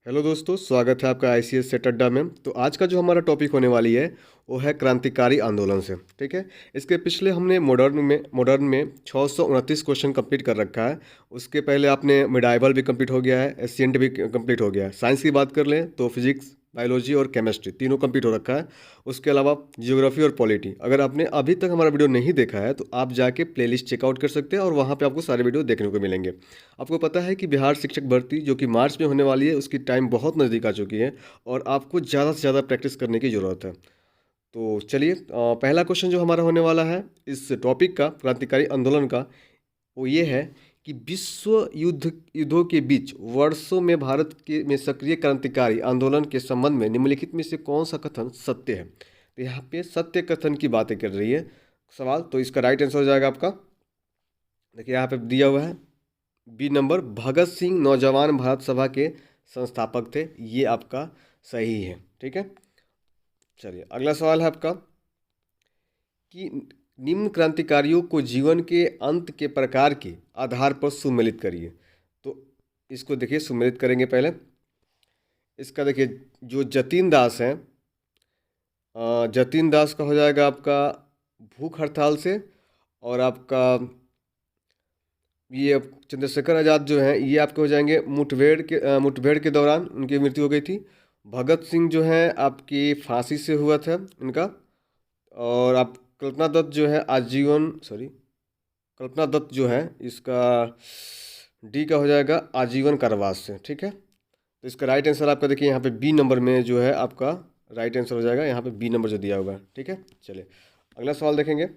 Hello दोस्तों, स्वागत है आपका आईसीएस सेट अड्डा में। तो आज का जो हमारा टॉपिक होने वाली है वो है क्रांतिकारी आंदोलन से। ठीक है। इसके पिछले हमने मॉडर्न में 629 क्वेश्चन कंप्लीट कर रखा है। उसके पहले आपने मिडाइवल भी कंप्लीट हो गया है, एशियंट भी कंप्लीट हो गया है। साइंस की बात कर लें तो फिजिक्स, बायोलॉजी और केमिस्ट्री तीनों कंप्लीट हो रखा है। उसके अलावा जियोग्राफी और पॉलिटी। अगर आपने अभी तक हमारा वीडियो नहीं देखा है तो आप जाके प्लेलिस्ट चेकआउट कर सकते हैं और वहाँ पे आपको सारे वीडियो देखने को मिलेंगे। आपको पता है कि बिहार शिक्षक भर्ती जो कि मार्च में होने वाली है, उसकी टाइम बहुत नज़दीक आ चुकी है और आपको ज़्यादा से ज़्यादा प्रैक्टिस करने की ज़रूरत है। तो चलिए, पहला क्वेश्चन जो हमारा होने वाला है इस टॉपिक का, क्रांतिकारी आंदोलन का, वो ये है कि विश्व युद्धों के बीच वर्षों में भारत के में सक्रिय क्रांतिकारी आंदोलन के संबंध में निम्नलिखित में से कौन सा कथन सत्य है। तो यहाँ पे सत्य कथन की बातें कर रही है सवाल। तो इसका राइट आंसर हो जाएगा आपका, देखिए यहाँ पे दिया हुआ है बी नंबर, भगत सिंह नौजवान भारत सभा के संस्थापक थे। ये आपका सही है। ठीक है। चलिए, अगला सवाल है आपका कि निम्न क्रांतिकारियों को जीवन के अंत के प्रकार के आधार पर सुमेलित करिए। तो इसको देखिए, सुमेलित करेंगे पहले। इसका देखिए, जो जतीन दास हैं, जतीन दास का हो जाएगा आपका भूख हड़ताल से। और आपका ये चंद्रशेखर आज़ाद जो हैं ये आपके हो जाएंगे मुठभेड़ के दौरान उनकी मृत्यु हो गई थी। भगत सिंह जो है आपकी फांसी से हुआ था इनका। और आप कल्पना दत्त जो है आजीवन, सॉरी, कल्पना दत्त जो है इसका डी का हो जाएगा आजीवन कारावास से। ठीक है। तो इसका राइट आंसर आपका देखिए यहाँ पे बी नंबर में जो है आपका राइट आंसर हो जाएगा, यहाँ पे बी नंबर जो दिया हुआ है। ठीक है। चलिए, अगला सवाल देखेंगे।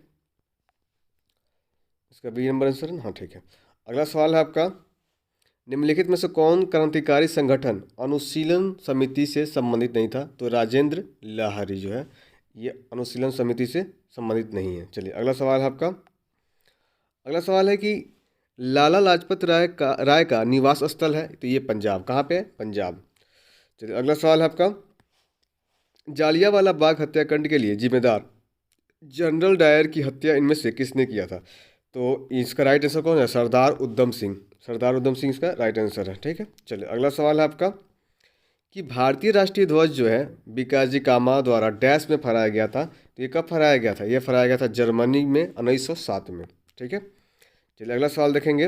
इसका बी नंबर आंसर है ना? हाँ, ठीक है। अगला सवाल है आपका, निम्नलिखित में से कौन क्रांतिकारी संगठन अनुशीलन समिति से संबंधित नहीं था। तो राजेंद्र लाहिरी जो है ये अनुशीलन समिति से संबंधित नहीं है। चलिए, अगला सवाल है आपका। अगला सवाल है कि लाला लाजपत राय का निवास स्थल है। तो ये पंजाब, कहाँ पे है? पंजाब। चलिए, अगला सवाल है आपका, जालियांवाला बाग हत्याकांड के लिए जिम्मेदार जनरल डायर की हत्या इनमें से किसने किया था। तो इसका राइट आंसर कौन है? सरदार उधम सिंह। सरदार उधम सिंह इसका राइट आंसर है। ठीक है। चलिए, अगला सवाल है आपका कि भारतीय राष्ट्रीय ध्वज जो है बीकाजी कामा द्वारा डैश में फहराया गया था। तो ये कब फहराया गया था? ये फहराया गया था जर्मनी में 1907 में। ठीक है। चलिए, अगला सवाल देखेंगे।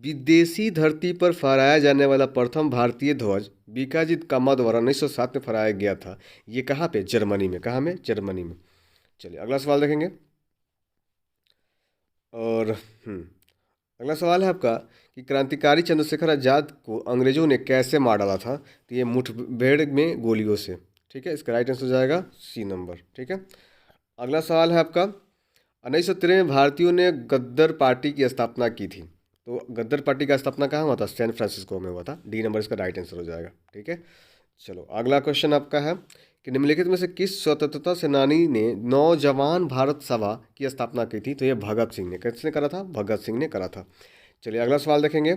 विदेशी धरती पर फहराया जाने वाला प्रथम भारतीय ध्वज बीकाजी कामा द्वारा 1907 में फहराया गया था। ये कहाँ पे? जर्मनी में। कहाँ में? जर्मनी में। चलिए, अगला सवाल देखेंगे। और अगला सवाल है आपका कि क्रांतिकारी चंद्रशेखर आजाद को अंग्रेजों ने कैसे मार डाला था। तो ये मुठभेड़ में गोलियों से। ठीक है। इसका राइट आंसर हो जाएगा सी नंबर। ठीक है। अगला सवाल है आपका, 1913 में भारतीयों ने गद्दर पार्टी की स्थापना की थी। तो गद्दर पार्टी का स्थापना कहाँ हुआ था? सैन फ्रांसिस्को में हुआ था। डी नंबर इसका राइट आंसर हो जाएगा। ठीक है। चलो, अगला क्वेश्चन आपका है कि निम्नलिखित में से किस स्वतंत्रता सेनानी ने नौजवान भारत सभा की स्थापना की थी। तो ये भगत सिंह ने। किसने करा था? भगत सिंह ने करा था। चलिए, अगला सवाल देखेंगे।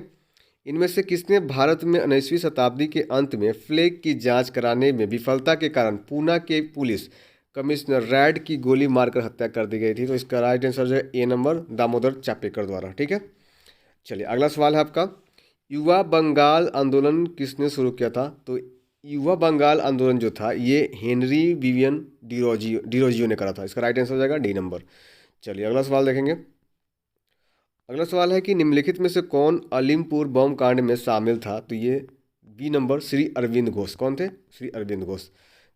इनमें से किसने भारत में 19वीं शताब्दी के अंत में फ्लैग की जांच कराने में विफलता के कारण पूना के पुलिस कमिश्नर रैड की गोली मारकर हत्या कर दी गई थी। तो इसका राइट आंसर जो है ए नंबर, दामोदर चापेकर द्वारा। ठीक है। चलिए, अगला सवाल है आपका, युवा बंगाल आंदोलन किसने शुरू किया था। तो युवा बंगाल आंदोलन जो था ये हेनरी विवियन डिरोजियो ने करा था। इसका राइट आंसर हो जाएगा डी नंबर। चलिए, अगला सवाल देखेंगे। अगला सवाल है कि निम्नलिखित में से कौन अलीमपुर बम कांड में शामिल था। तो ये बी नंबर, श्री अरविंद घोष। कौन थे? श्री अरविंद घोष।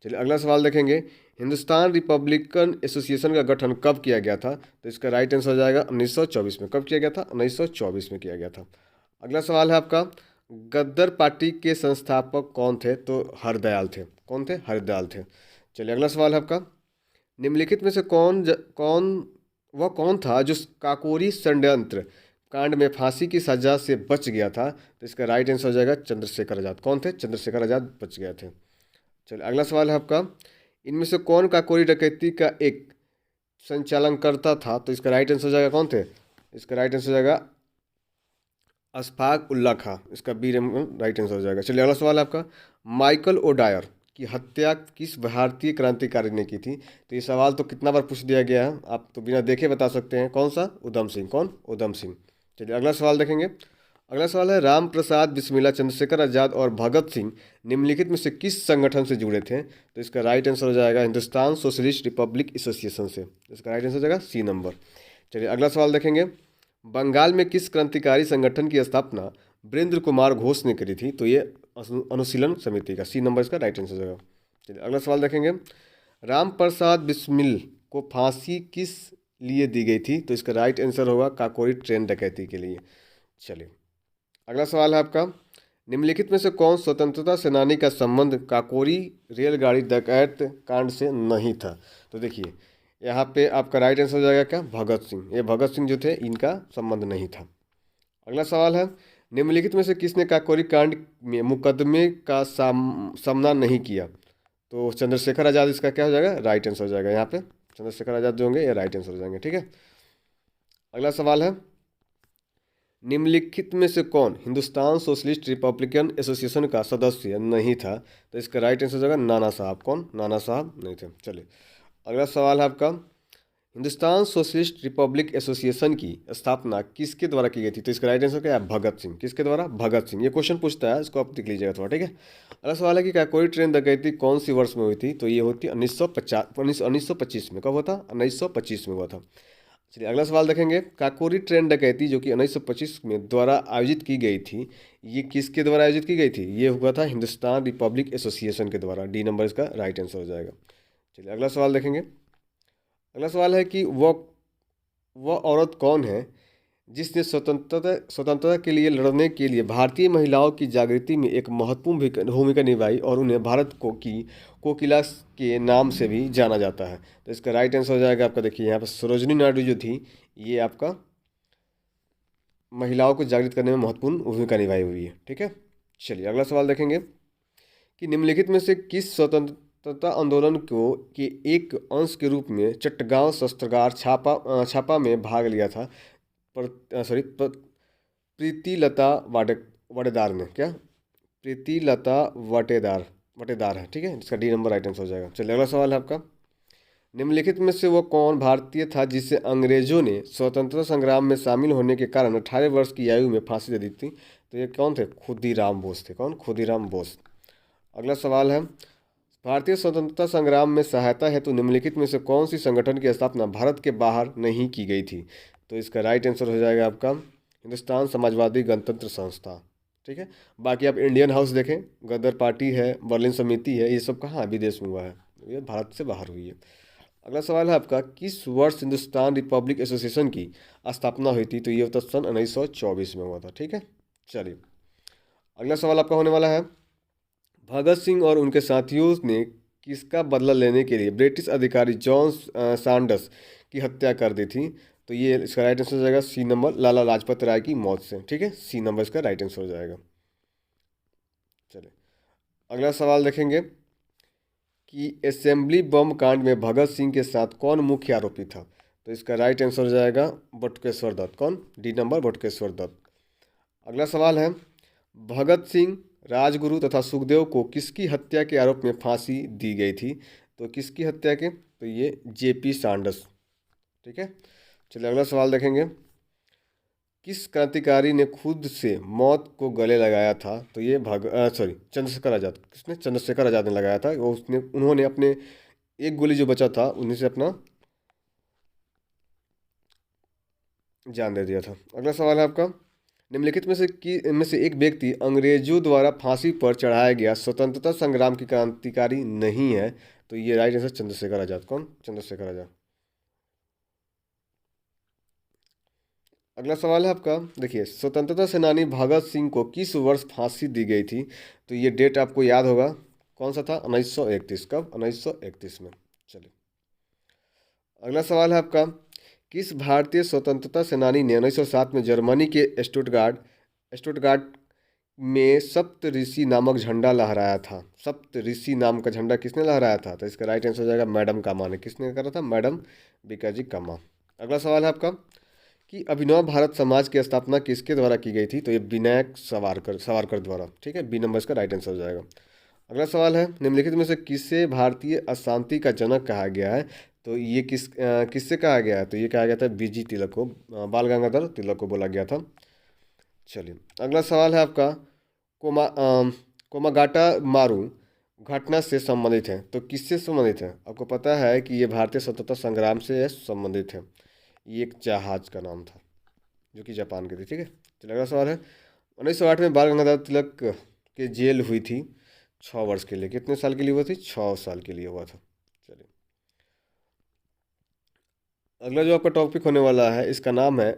चलिए, अगला सवाल देखेंगे। हिंदुस्तान रिपब्लिकन एसोसिएशन का गठन कब किया गया था। तो इसका राइट आंसर हो जाएगा 1924 में। कब किया गया था? 1924 में किया गया था। अगला सवाल है आपका, गद्दर पार्टी के संस्थापक कौन थे। तो हरदयाल थे। कौन थे? हरदयाल थे। चलिए, अगला सवाल है आपका, निम्नलिखित में से कौन था जो काकोरी षड्यंत्र कांड में फांसी की सजा से बच गया था। तो इसका राइट आंसर हो जाएगा चंद्रशेखर आजाद। कौन थे? चंद्रशेखर आजाद बच गए थे। चलिए, अगला सवाल है आपका, इनमें से कौन काकोरी डकैती का एक संचालनकर्ता था। तो इसका राइट आंसर हो जाएगा, कौन थे? इसका राइट आंसर हो जाएगा अशफाक उल्ला खां। इसका बी राइट आंसर हो जाएगा। चलिए, अगला सवाल है आपका, माइकल ओडायर की हत्या किस भारतीय क्रांतिकारी ने की थी। तो ये सवाल तो कितना बार पूछ दिया गया है, आप तो बिना देखे बता सकते हैं। कौन सा? उधम सिंह। कौन? उधम सिंह। चलिए, अगला सवाल देखेंगे। अगला सवाल है, राम प्रसाद बिस्मिल्ला, चंद्रशेखर आजाद और भगत सिंह निम्नलिखित में से किस संगठन से जुड़े थे? तो इसका राइट आंसर हो जाएगा हिंदुस्तान सोशलिस्ट रिपब्लिक एसोसिएशन से। इसका राइट आंसर हो जाएगा सी नंबर। चलिए अगला सवाल देखेंगे, बंगाल में किस क्रांतिकारी संगठन की स्थापना वीरेंद्र कुमार घोष ने करी थी? तो ये अनुशीलन समिति का, सी नंबर इसका राइट आंसर हो जाएगा। चलिए अगला सवाल देखेंगे, राम प्रसाद बिस्मिल को फांसी किस लिए दी गई थी? तो इसका राइट आंसर होगा काकोरी ट्रेन डकैती के लिए। चलिए अगला सवाल है आपका, निम्नलिखित में से कौन स्वतंत्रता सेनानी का संबंध काकोरी रेलगाड़ी डकैत कांड से नहीं था? तो देखिए यहाँ पे आपका राइट आंसर हो जाएगा क्या, भगत सिंह। ये भगत सिंह जो थे इनका संबंध नहीं था। अगला सवाल है, निम्नलिखित में से किसने काकोरी कांड में मुकदमे का सामना नहीं किया? तो चंद्रशेखर आज़ाद इसका क्या हो जाएगा, राइट आंसर हो जाएगा। यहाँ पे चंद्रशेखर आज़ाद जो होंगे ये राइट आंसर हो जाएंगे। ठीक है, अगला सवाल है, निम्नलिखित में से कौन हिंदुस्तान सोशलिस्ट रिपब्लिकन एसोसिएशन का सदस्य नहीं था? तो इसका राइट आंसर हो जाएगा नाना साहब। कौन, नाना साहब नहीं थे। चलिए अगला सवाल है आपका, हिंदुस्तान सोशलिस्ट रिपब्लिक एसोसिएशन की स्थापना किसके द्वारा की गई थी? तो इसका राइट आंसर क्या है, भगत सिंह। किसके द्वारा, भगत सिंह। ये क्वेश्चन पूछता है, इसको आप देख लीजिएगा थोड़ा। ठीक है, अगला सवाल है कि काकोरी ट्रेन डकैती कौन सी वर्ष में हुई थी? तो ये होती 1925 में। कब हुआ था, 1925 में हुआ था। चलिए अगला सवाल देखेंगे, काकोरी ट्रेन डकैती जो कि 1925 में द्वारा आयोजित की गई थी, ये किसके द्वारा आयोजित की गई थी? ये हुआ था हिंदुस्तान रिपब्लिक एसोसिएशन के द्वारा। डी नंबर इसका राइट आंसर हो जाएगा। चलिए अगला सवाल देखेंगे, अगला सवाल है कि वह औरत कौन है जिसने स्वतंत्रता के लिए लड़ने के लिए भारतीय महिलाओं की जागृति में एक महत्वपूर्ण भूमिका निभाई और उन्हें भारत को की कोकिला के नाम से भी जाना जाता है? तो इसका राइट आंसर हो जाएगा आपका, देखिए यहाँ पर सरोजनी नायडू जो थी, ये आपका महिलाओं को जागृत करने में महत्वपूर्ण भूमिका निभाई हुई है। ठीक है, चलिए अगला सवाल देखेंगे कि निम्नलिखित में से किस स्वतंत्रता आंदोलन को के एक अंश के रूप में चट्टगांव शस्त्रागार छापा में भाग लिया था प्रीतिलता वाटेदार ने? क्या, प्रीतिलता वटेदार है। ठीक है, इसका डी नंबर राइट आंसर हो जाएगा। चलिए अगला सवाल है आपका, निम्नलिखित में से वो कौन भारतीय था जिसे अंग्रेजों ने स्वतंत्रता संग्राम में शामिल होने के कारण 18 वर्ष की आयु में फांसी दे दी थी? तो ये कौन थे, खुदीराम बोस थे। कौन, खुदीराम बोस। अगला सवाल है, भारतीय स्वतंत्रता संग्राम में सहायता हेतु निम्नलिखित में से कौन सी संगठन की स्थापना भारत के बाहर नहीं की गई थी? तो इसका राइट आंसर हो जाएगा आपका हिंदुस्तान समाजवादी गणतंत्र संस्था। ठीक है, बाकी आप इंडियन हाउस देखें, गदर पार्टी है, बर्लिन समिति है, ये सब कहाँ विदेश में हुआ है, ये भारत से बाहर हुई है। अगला सवाल है आपका, किस वर्ष हिंदुस्तान रिपब्लिक एसोसिएशन की स्थापना हुई थी? तो ये होता सन 1924 में हुआ था। ठीक है, चलिए अगला सवाल आपका होने वाला है, भगत सिंह और उनके साथियों ने किसका बदला लेने के लिए ब्रिटिश अधिकारी जॉन सैंडर्स की हत्या कर दी थी? तो ये इसका राइट आंसर हो जाएगा सी नंबर, लाला लाजपत राय की मौत से। ठीक है, सी नंबर इसका राइट आंसर हो जाएगा। चलिए अगला सवाल देखेंगे कि असेंबली बम कांड में भगत सिंह के साथ कौन मुख्य आरोपी था? तो इसका राइट आंसर हो जाएगा बटुकेश्वर दत्त। कौन, डी नंबर बटुकेश्वर दत्त। अगला सवाल है, भगत सिंह, राजगुरु तथा सुखदेव को किसकी हत्या के आरोप में फांसी दी गई थी? तो किसकी हत्या के? तो ये जेपी सैंडर्स। ठीक है, चलिए अगला सवाल देखेंगे, किस क्रांतिकारी ने खुद से मौत को गले लगाया था? तो ये चंद्रशेखर आज़ाद। किसने? चंद्रशेखर आज़ाद ने लगाया था। उन्होंने अपने एक गोली जो बचा था उन्हीं से अपना जान दे दिया था। अगला सवाल है आपका, निम्नलिखित में से एक व्यक्ति अंग्रेजों द्वारा फांसी पर चढ़ाया गया स्वतंत्रता संग्राम की क्रांतिकारी नहीं है? तो ये राइट आंसर चंद्रशेखर आज़ाद। कौन, चंद्रशेखर आज़ाद। अगला सवाल है आपका, देखिए स्वतंत्रता सेनानी भगत सिंह को किस वर्ष फांसी दी गई थी? तो ये डेट आपको याद होगा, कौन सा था, 1931। कब, 1931 में। चलिए अगला सवाल है आपका, किस भारतीय स्वतंत्रता सेनानी ने 1907 में जर्मनी के स्टुटगार्ट में सप्तऋषि नामक झंडा लहराया था? सप्तऋषि नाम का झंडा किसने लहराया था? तो इसका राइट आंसर हो जाएगा मैडम कामा ने। किसने करा था? मैडम बीकाजी कामा। अगला सवाल है आपका कि अभिनव भारत समाज की स्थापना किसके द्वारा की गई थी? तो ये विनायक सावरकर द्वारा। ठीक है, बी नंबर इसका राइट आंसर हो जाएगा। अगला सवाल है, निम्नलिखित में से किसे भारतीय अशांति का जनक कहा गया है? तो ये किससे कहा गया है? तो ये कहा गया था बीजी तिलक को, बाल गंगाधर तिलक को बोला गया था। चलिए, अगला सवाल है आपका, कोमागाटा मारू घटना से संबंधित है, तो किससे संबंधित है? आपको पता है कि ये भारतीय स्वतंत्रता संग्राम से संबंधित है। ये एक जहाज का नाम था जो कि जापान के थे। ठीक है, चलिए अगला सवाल है, 1908 में बाल गंगाधर तिलक के जेल हुई थी 6 वर्ष के लिए। कितने साल के लिए हुआ थी? 6 साल के लिए हुआ था। चलिए, अगला जो आपका टॉपिक होने वाला है इसका नाम है